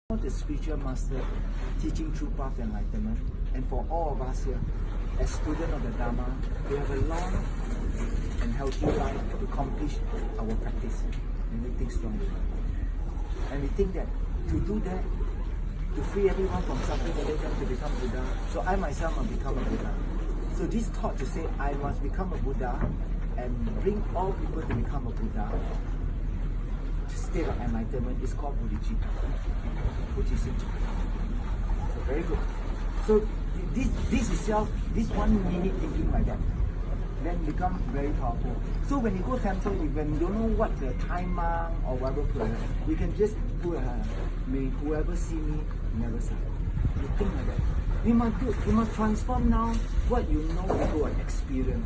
The spiritual master teaching true path enlightenment, and for all of us here, as students of the Dharma, we have a long and healthy life to accomplish our practice and make things stronger. And we think that to do that, to free everyone from suffering, and let them to become Buddha. So I myself must become a Buddha. So this thought to say I must become a Buddha and bring all people to become a Buddha, state of enlightenment, is called Bodhicitta. Bodhicitta. So very good. So this itself, this 1 minute thinking like that, then become very powerful. So when you go temple, when you don't know what the time mark or whatever prayer, you can just put may whoever see me never suffer. You think like that. You must transform now what you know into an experience.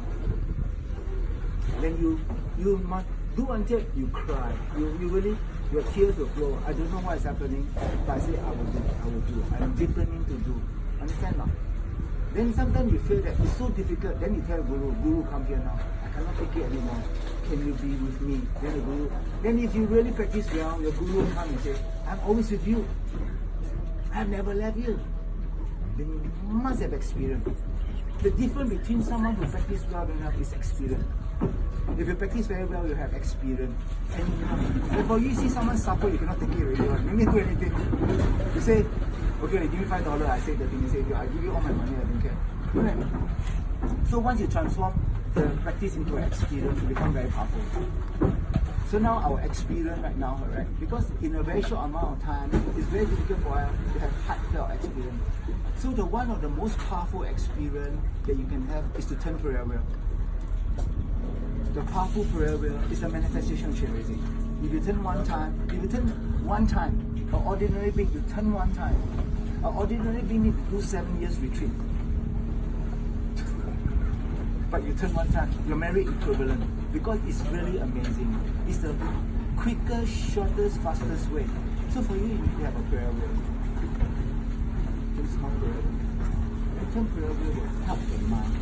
Then you must do until you cry. You really, your tears will flow. I don't know what is happening, but I say I will do. I'm determined to do. Understand now? Then sometimes you feel that it's so difficult. Then you tell Guru, come here now. I cannot take it anymore. Can you be with me? Then the Guru. Then if you really practice well, your Guru will come and say, I'm always with you. I've never left you. Then you must have experience. The difference between someone who practices well enough is experience. If you practice very well, you have experience. And therefore, you see someone suffer, you cannot take it already. You need to do anything. You say, okay, give me $5, I say the thing. You say, I give you all my money, I don't care. Right? So once you transform the practice into an experience, you become very powerful. So now our experience right now, right? Because in a very short amount of time, it's very difficult for us to have heartfelt experience. So the one of the most powerful experience that you can have is to turn prayer well. The powerful prayer will is a manifestation of raising. If you turn one time, an ordinary being, you turn one time. An ordinary being needs to do 7 years retreat. But you turn one time, you're married equivalent. Because it's really amazing. It's the quickest, shortest, fastest way. So for you, you need to have a prayer will. Small prayer will. Turn prayer will help the mind.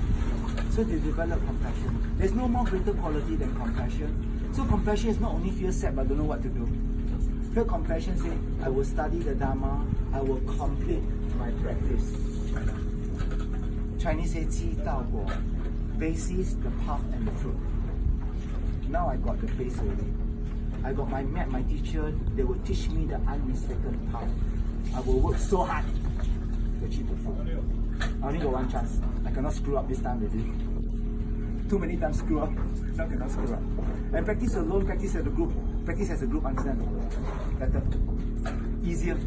So they develop compassion. There's no more greater quality than compassion. So compassion is not only feel sad but don't know what to do. Feel compassion, say, I will study the Dharma, I will complete my practice. Chinese say, 七道果, basis, the path and the fruit. Now I got the base already. I got my teacher, they will teach me the unmistaken path. I will work so hard to achieve the fruit. I only got one chance. I cannot screw up this time already. Too many times screw up. Now cannot screw up. And practice alone, practice as a group. Practice as a group, understand? Better. Easier.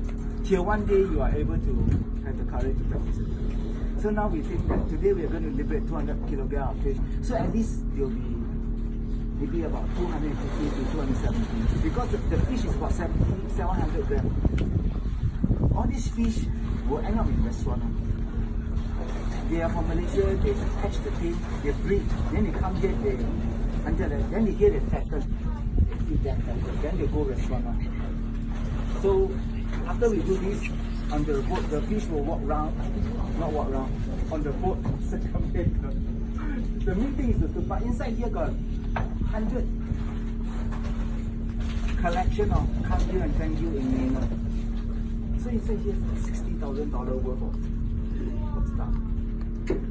Till one day you are able to have the courage to practice it. So now we think that today we are going to liberate 200 kilograms of fish. So at least there will be maybe about 250 to 270. Because the fish is about 700 grams. All these fish will end up in restaurants. They are from Malaysia, they hatch the thing, they breed, then they come here, then they hear they fatten, they feed them fatten, then they go restaurant. So after we do this, on the boat, the fish will walk round, not walk round, on the boat, circumvent. The main thing is the food, but inside here got 100 collection of come you and thank you in Myanmar. So inside here is $60,000 worth of stuff.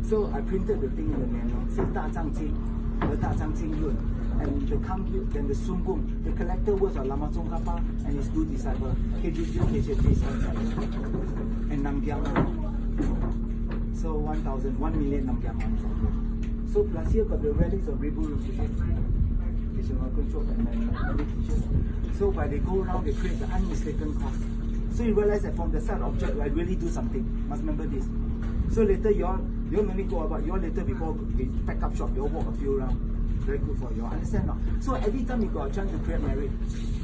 So I printed the thing in the manual. Say 大藏经, the 大藏经论, and the Kamgyur, then the Sunggung, the collector words of Lama Tsongkhapa and his 2 disciples, Kejutju, and Namgyama. So 1 million Namgyama. So plus here got the relics of Ribu Rinpoche, so while they go around, they create the unmistaken cause. So you realize that from the side object, I really do something. Must remember this. So later you all no need to go about, you all later before we pack up shop, you all walk a few rounds. Very good for you all. Understand now? So every time you got a chance to create merit,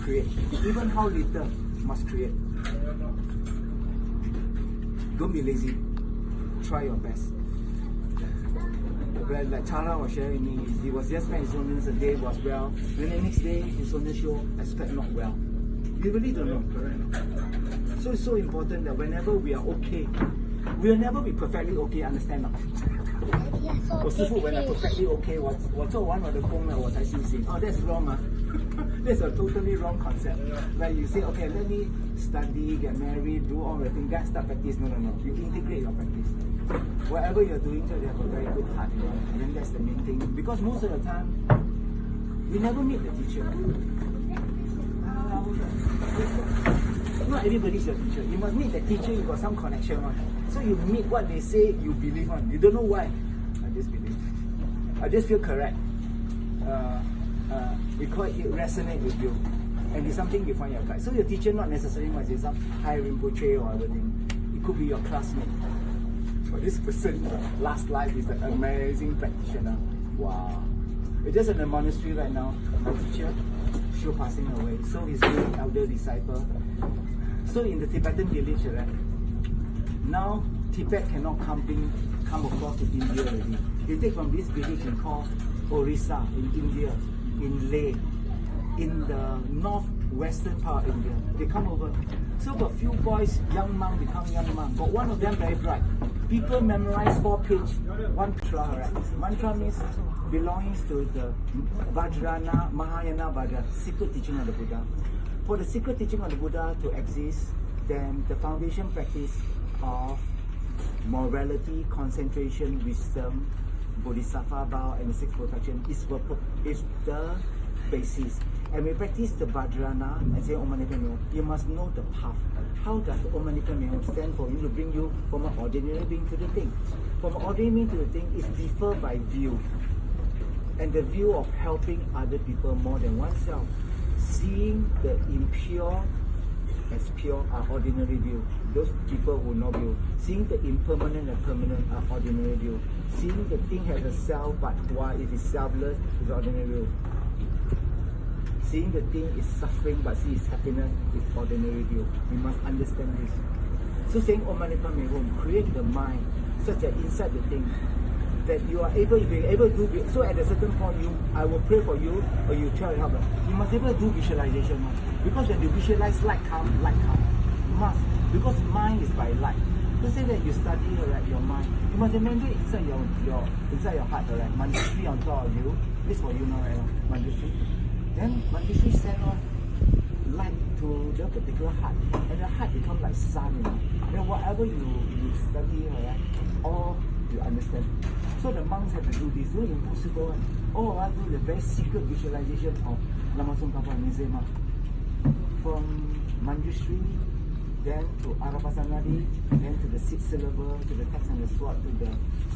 create. Even how little, you must create. Don't be lazy. Try your best. Like Chara was sharing me, he was just spent his own a day was well. Then the next day his own show expect not well. You really don't know, correct? So it's so important that whenever we are okay, we will never be perfectly okay, understand not? 我师父 when I perfectly okay, 我做完我的功了我才修行。Oh, that's wrong 啊。That's a totally wrong concept. Where you say, okay, let me study, get married, do all the things, then start practice. No. You integrate your practice. Whatever you're doing, you have a very good heart. And then that's the main thing. Because most of the time, we never meet the teacher. Not everybody's your teacher. You must meet the teacher, you got some connection on. So you meet what they say, you believe on. You don't know why. I just believe. I just feel correct. Because it resonates with you. And it's something you find your guide. So your teacher not necessarily must be some high Rinpoche or everything. It could be your classmate. But this person, last life, is an amazing practitioner. Wow. We're just in the monastery right now. My teacher, she's passing away. So he's an elder disciple. So in the Tibetan village, right? Now Tibet cannot come across to India already. You take from this village in called Orissa in India, in Leh, in the northwestern part of India. They come over. So got few boys, young monk become young monk. But one of them very bright. People memorize 4 pages, one mantra, right? Mantra means belongs to the Vajrayana, Mahayana Vajra, secret teaching of the Buddha. For the secret teaching of the Buddha to exist, then the foundation practice of morality, concentration, wisdom, bodhisattva vow, and the 6 perfection is the basis. And we practice the Vajrayana and say Om Mani Padme Hum. You must know the path. How does the Om Mani Padme Hum stand for you to bring you from an ordinary being to the thing? From an ordinary being to the thing is differ by view. And the view of helping other people more than oneself. Seeing the impure as pure are ordinary view. Those people who know view. Seeing the impermanent and permanent are ordinary view. Seeing the thing has a self, but while it is selfless is ordinary view. Seeing the thing is suffering, but see its happiness is ordinary view. We must understand this. So saying Om Mani Padme Hum, create the mind such that inside the thing that you are able, if you're able to do. So at a certain point, I will pray for you, or you try to help. You must be able to do visualization, because when you visualize light come. You must, because mind is by light. Let's say that you study your mind. You must remember inside your heart, right? Manjushri on top of you. This for you now, right? Manjushri. Then Manjushri send on light to the particular heart, and the heart becomes like sun. Then whatever you study, right? Or you understand. So the monks have to do this. Very impossible. All of us do the very secret visualization of Lama Tsongkhapa Nizema. From Manjushri, then to Arapasanadi, then to the 6th syllable, to the text and the sword, to the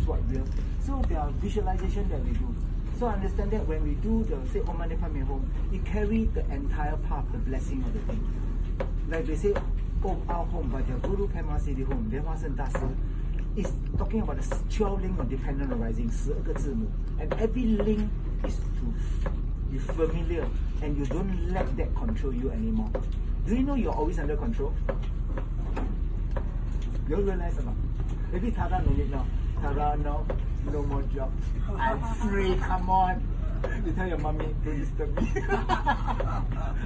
sword wheel. So there are visualization that we do. So understand that when we do the say Om Mani Padme Hum, it carries the entire path, the blessing of the thing. Like they say, Om Our Home, but the Guru Pema Siddhi Home, Devasan Dasa, is talking about the 12 link of dependent arising, 12个字母. And every link is to be familiar, and you don't let that control you anymore. Do you know you're always under control? You realize or not? Maybe Tara no need now. Tara, no more job. I'm free, come on. You tell your mommy, don't disturb me.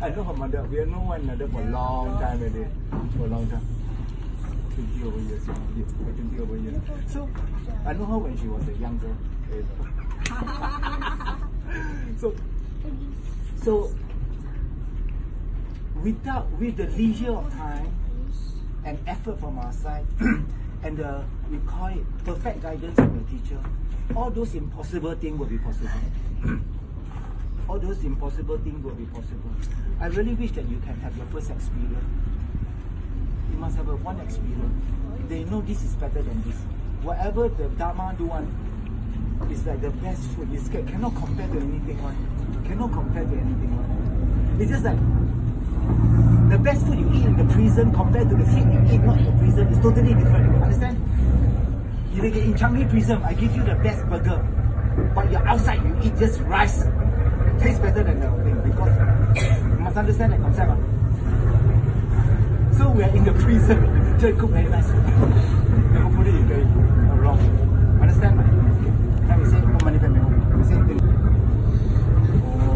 I know her mother. We have known one another for a long time already. For a long time. 20 over years. 20 over years. So, I know her when she was a young girl. So with the leisure of time and effort from our side, and we call it perfect guidance from the teacher, all those impossible things will be possible. All those impossible things will be possible. I really wish that you can have your first experience. You must have one experience. They know this is better than this. Whatever the Dharma do one, it's like the best food. It cannot compare to anything one. Cannot compare to anything one. It's just like the best food you eat in the prison compared to the food you eat not in the prison is totally different. You understand? In Changi prison, I give you the best burger, but you're outside, you eat just rice. It tastes better than the thing, because you must understand the concept. So we are in the prison, try to cook very nice food. And hopefully you get it wrong. Understand? Okay. Now we say Om Mani Padme Hum. We say Om Mani Padme Hum.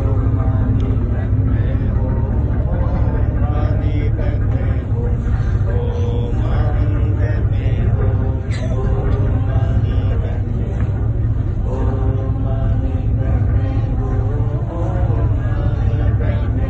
Om Mani Padme Hum. Om Mani Padme Hum. Om Mani Padme Hum. Om Mani Padme Hum. Om Mani Padme Hum.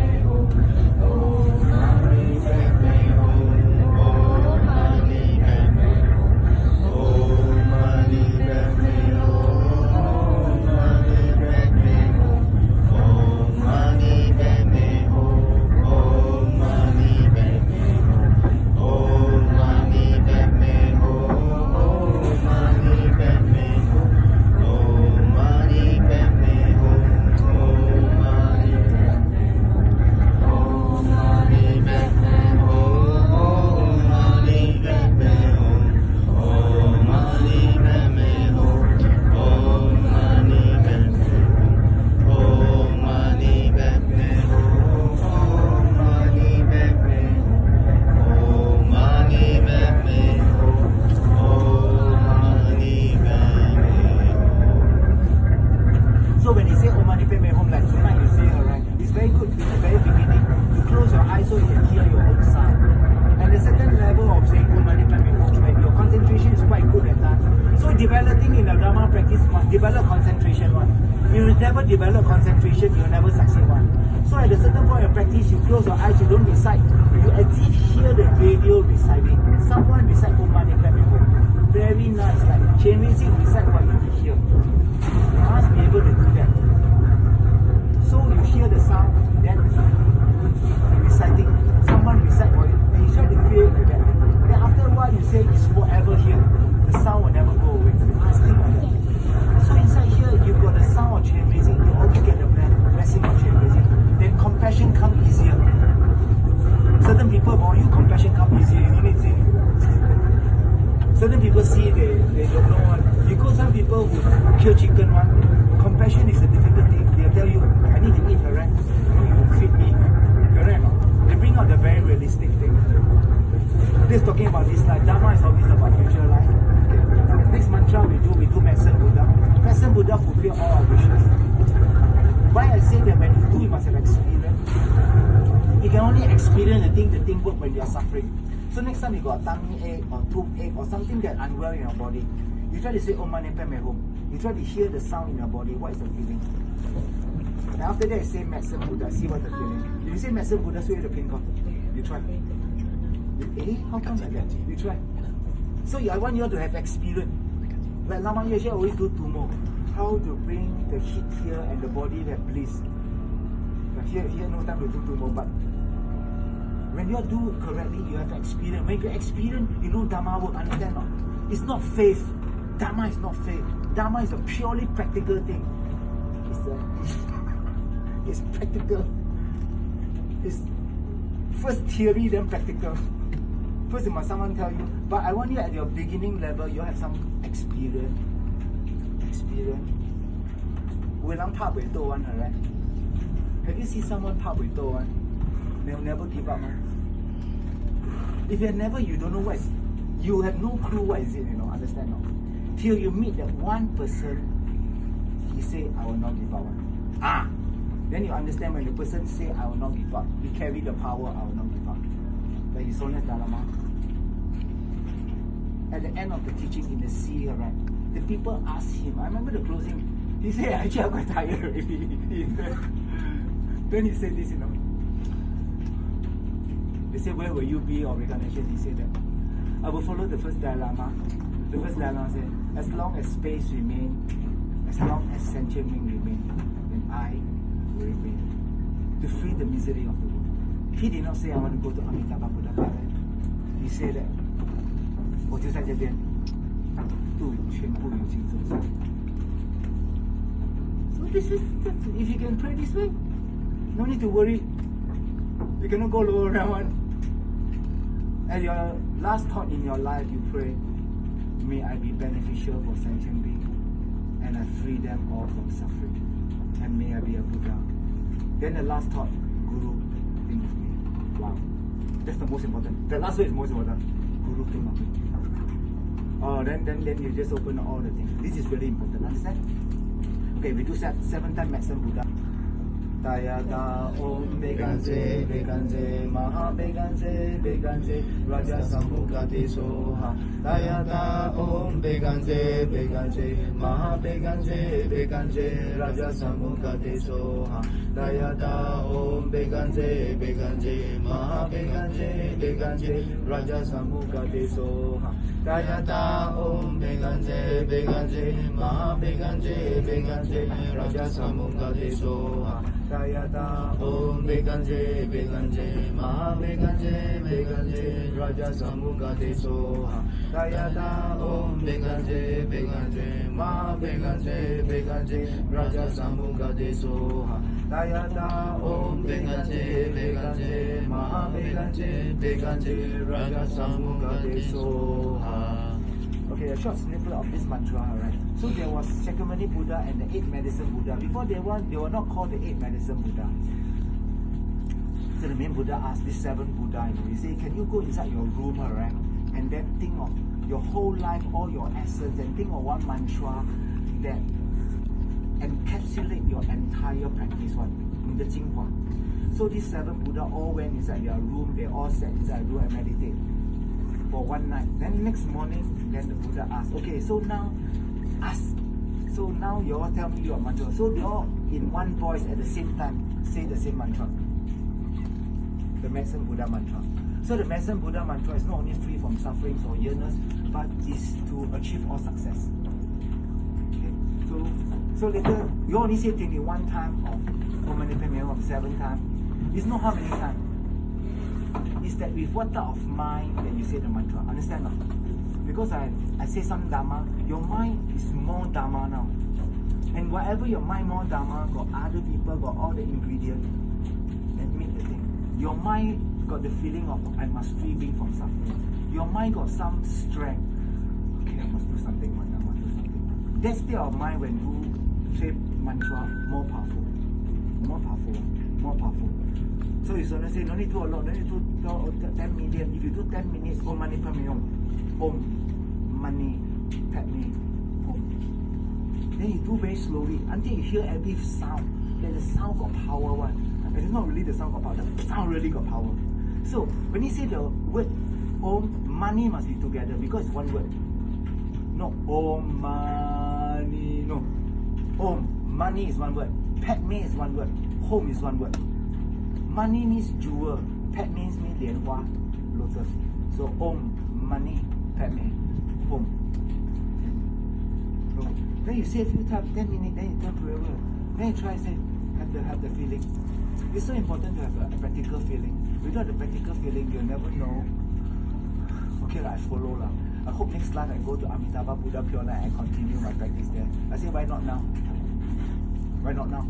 developing in the Dharma practice must develop concentration one. If you never develop concentration, you'll never succeed one. So at a certain point of practice, you close your eyes, you don't recite. You as if hear the radio reciting. Someone recite Om Mani PadMe Hum. Very nice, like chain raising recite for you to hear. You must be able to do that. So you hear the sound, then reciting. Someone recite for you, and you try to feel it like that. Then after a while you say it's forever here. The sound will never go away. You must think of that. So inside here you've got the sound of chain raising, you also get the blessing of chain raising. Then compassion comes easier. Certain people for you compassion comes easier, you don't need to say. Certain people see they don't know one. You go some people who kill chicken one, compassion is a difficult thing. They'll tell you, I need to eat, alright? You will feed me. Correct? They bring out the very realistic thing. This talking about this life. Dharma is always about future life. Okay. Next mantra we do Medicine Buddha. Medicine Buddha fulfill all our wishes. Why I say that when you do, you must have experience. You can only experience the thing work when you are suffering. So next time you got a tummy ache or toothache or something that unwell in your body, you try to say Om Mani PadMe Hum. You try to hear the sound in your body. What is the feeling? And after that, you say Medicine Buddha. See what the feeling. If you say Medicine Buddha, so you the pain gone. You try. How come like that? You try. So I want you all to have experience. Like Lama Yeshe always do tumo. How to bring the heat here and the body have bliss. Here no time to do tumo, but when you do correctly, you have experience. When you experience, you know Dharma work, understand not? It's not faith. Dharma is not faith. Dharma is a purely practical thing. It's practical. It's first theory, then practical. First, it must someone tell you. But I want you at your beginning level, you have some experience. Welang pa buay to one, alright? Have you seen someone pa buay to one? They'll never give up, man. If you have never, you don't know what is. You have no clue what is it, you know, understand not? Till you meet that one person, he say, I will not give up. Then you understand when the person say, I will not give up, he carry the power, I will not give up. Like his own Dharma. At the end of the teaching in the sea, right? The people asked him, I remember the closing, he said, actually I'm quite tired already. Then he said this, you know. They said, where will you be or reincarnation? He said that, I will follow the first Dalai Lama. The first Dalai Lama said, as long as space remains, as long as sentient being remain, then I will remain. To free the misery of the world. He did not say, I want to go to Amitabha Buddha Paradise. He said that, 我就在这边度全部有情众生. So this is, if you can pray this way, no need to worry. You cannot go lower around one. At your last thought in your life, you pray, may I be beneficial for sentient beings, and I free them all from suffering, and may I be a Buddha. Then the last thought, Guru, think of me. Wow, that's the most important. The last word is most important. Guru, think of me. Then you just open all the things. This is really important. Understand? Okay, we do 7 times Medicine Buddha. Tayata Om Beganze Beganze Maha Beganze Beganze Raja Samukati Soha. Tayata Om Beganze Beganze Maha Beganze Beganze Raja Samukati Soha. Tayata Om Beganze Beganze Maha Beganze Beganze Raja Samukati Soha. Tayata Om Beganze Beganze Maha Beganze Beganze Raja Samukati Soha. Tayata Om Beganze Beganze Maha Beganze Beganze Raja Samukati Soha. Tayata Om Beganze Beganze Maha Beganze Beganze Raja Samukati Soha. Tayata Om Beganze Beganze Maha Beganze Beganze Raja Samukati Soha. Okay, a short snippet of this mantra, alright. So there was Shakyamuni Buddha and the 8 Medicine Buddha. Before they were not called the 8 Medicine Buddha. So the main Buddha asked this 7th Buddha, he said, can you go inside your room, alright, and then think of your whole life, all your essence, and think of one mantra that encapsulate your entire practice one in the Jinghua. So these 7 Buddha all went inside their room, they all sat inside a room and meditate. for one night. Then next morning, then the Buddha asked, okay, so now ask. So now you all tell me your mantra. So they all in one voice at the same time say the same mantra. The medicine Buddha mantra. So the medicine Buddha mantra is not only free from sufferings or illness, but is to achieve all success. Okay. So later you only say 21 times of Mani PadMe Hum 7 times. It's not how many times. It's that with what type of mind that you say the mantra. Understand not? Because I say some Dharma, your mind is more Dharma now. And whatever your mind more Dharma, got other people, got all the ingredients, then make the thing. Your mind got the feeling of I must free being from suffering. Your mind got some strength. Okay, I must do something, I must do something. That state of mind when you say mantra, more powerful. More powerful. More powerful. So you sort of say, no need to do a lot, no need to do 10 million. If you do 10 minutes, Om Mani PadMe Hum, Om Mani PadMe Hum. Then you do very slowly until you hear every sound. Then the sound got power one. And it's not really the sound got power, the sound really got power. So when you say the word Om, Mani must be together because it's one word. No, Om Mani, no. Om, Mani is one word. PadMe is one word. Hum is one word. Mani means jewel. PadMe means lianhua, lotus. So Om Mani PadMe Hum. So then you say a few times, 10 minutes, then you turn forever. Then you try say, have the feeling. It's so important to have a practical feeling. Without the practical feeling, you'll never know. Okay, I follow lah. I hope next life I go to Amitabha Buddha Pure Land and continue my practice there. I say, why not now? Why not now?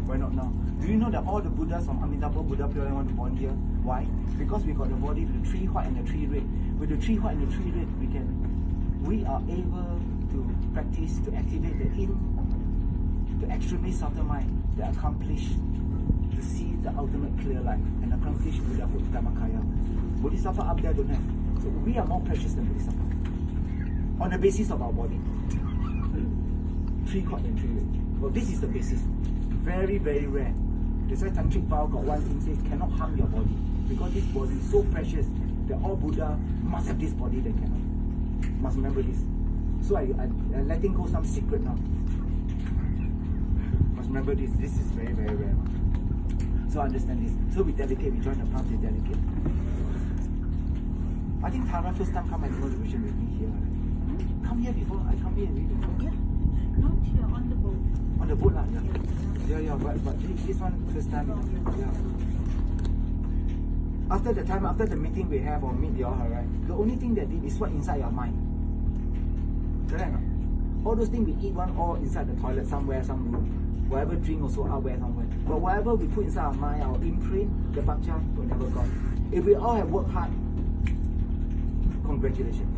Why not now? Do you know that all the Buddhas from Amitabha Buddha Pure Land want to born here? Why? Because we got the body with the 3 white and the 3 red. With the 3 white and the 3 red, we are able to practice to activate the extremely subtle mind that accomplish to see the ultimate clear light and accomplish Buddhahood Dhammakaya. Bodhisattva up there don't have. So we are more precious than Bodhisattva on the basis of our body. 3 white and 3 red. Well, this is the basis. Very, very rare. That's why Tantric vow got one thing says cannot harm your body. Because this body is so precious that all Buddha must have this body, they cannot. Must remember this. So I'm letting go some secret now. Must remember this. This is very, very rare. So understand this. So we dedicate, we join the path, we dedicate. I think Tara first time come and go to vision with me here. Right? Come here before, I come here and read before. Yeah. Not here, on the boat. On the boat lah, yeah. Yeah, but this one first time, yeah. After the meeting we have or meet y'all, right? The only thing that did is what inside your mind. Correct? All those things we eat one all inside the toilet somewhere, some room. Whatever drink also out there somewhere. But whatever we put inside our mind, our imprint, the bakcha will never go. If we all have worked hard, congratulations.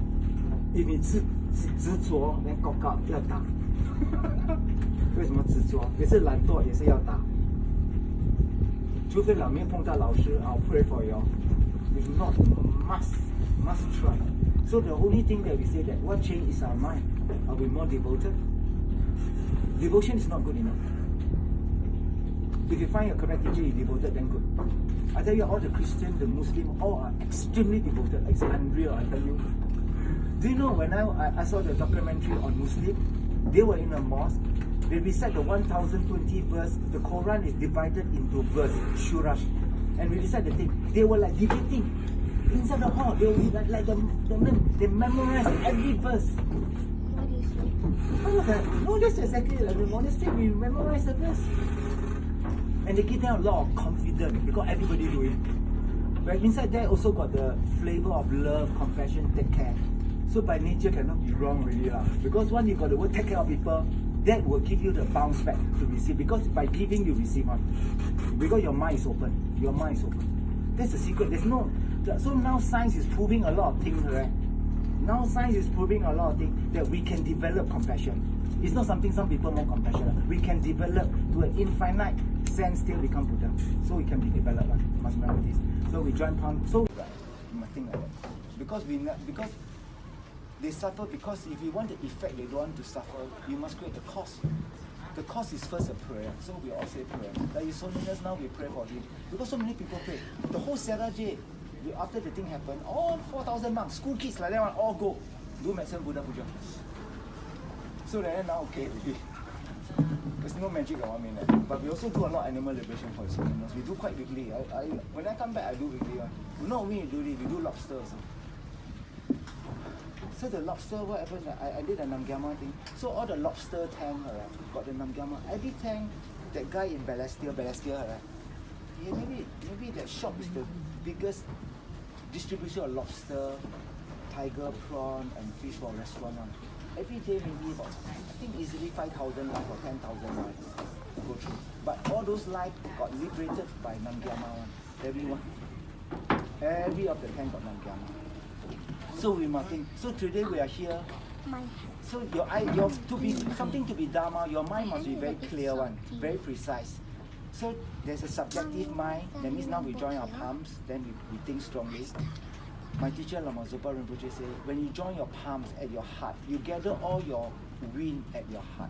If you 执着 then cock out 要打。为什么执着？也是懒惰，也是要打。除非老面碰到老师 ，I'll pray for you. If not, must try. So the only thing that we say that what change is our mind. Are we more devoted? Devotion is not good enough. If you find your correct teacher is devoted, then good. I tell you, all the Christian, the Muslim, all are extremely devoted. It's unreal, I tell you. Do you know when I saw the documentary on Muslim, they were in a mosque, they recite the 1020 verse, the Quran is divided into verse, shurash, and we recite the thing. They were like debating inside the hall. They were like the men, they memorized every verse. No, that's exactly like the monastery, we memorize the verse. And they give them a lot of confidence because everybody do it. But inside there also got the flavor of love, compassion, take care. So by nature cannot be wrong really lah. Because once you got the word take care of people, that will give you the bounce back to receive. Because by giving you receive one. Because your mind is open. Your mind is open. That's the secret. There's no. So now science is proving a lot of things, right? Now science is proving a lot of things that we can develop compassion. It's not something some people more compassionate. We can develop to an infinite sense still become Buddha. So we can be developed. Must remember this. So we join palm. So you must think like that. Because they suffer because if you want the effect, they don't want to suffer, you must create the cause. The cause is first a prayer. So we all say prayer. Like His Holiness now we pray for him. Because so many people pray. The whole Sarah J, after the thing happened, all 4,000 monks, school kids like that one, all go do medicine Buddha Puja. So then now okay already. There's no magic around me, but we also do a lot of animal liberation for the animals. We do quite weekly. When I come back, I do weekly one. Not only we do it, we do lobster also. So the lobster, what happened? I did a Namgyama thing. So all the lobster tank, got the Namgyama. Every tank, that guy in Balestier, yeah, maybe that shop is the biggest distribution of lobster, tiger prawn, and fish for a restaurant one. Every day maybe about, I think easily 5,000 life or 10,000 life go through. But all those life got liberated by Namgyama one. Everyone. Every of the 10 got Namgyama. So we must think. So today we are here. So to be something to be Dharma, your mind must be very clear one, very precise. So there's a subjective mind. That means now we join our palms, then we think strongly. My teacher Lama Zopa Rinpoche said, when you join your palms at your heart, you gather all your wind at your heart.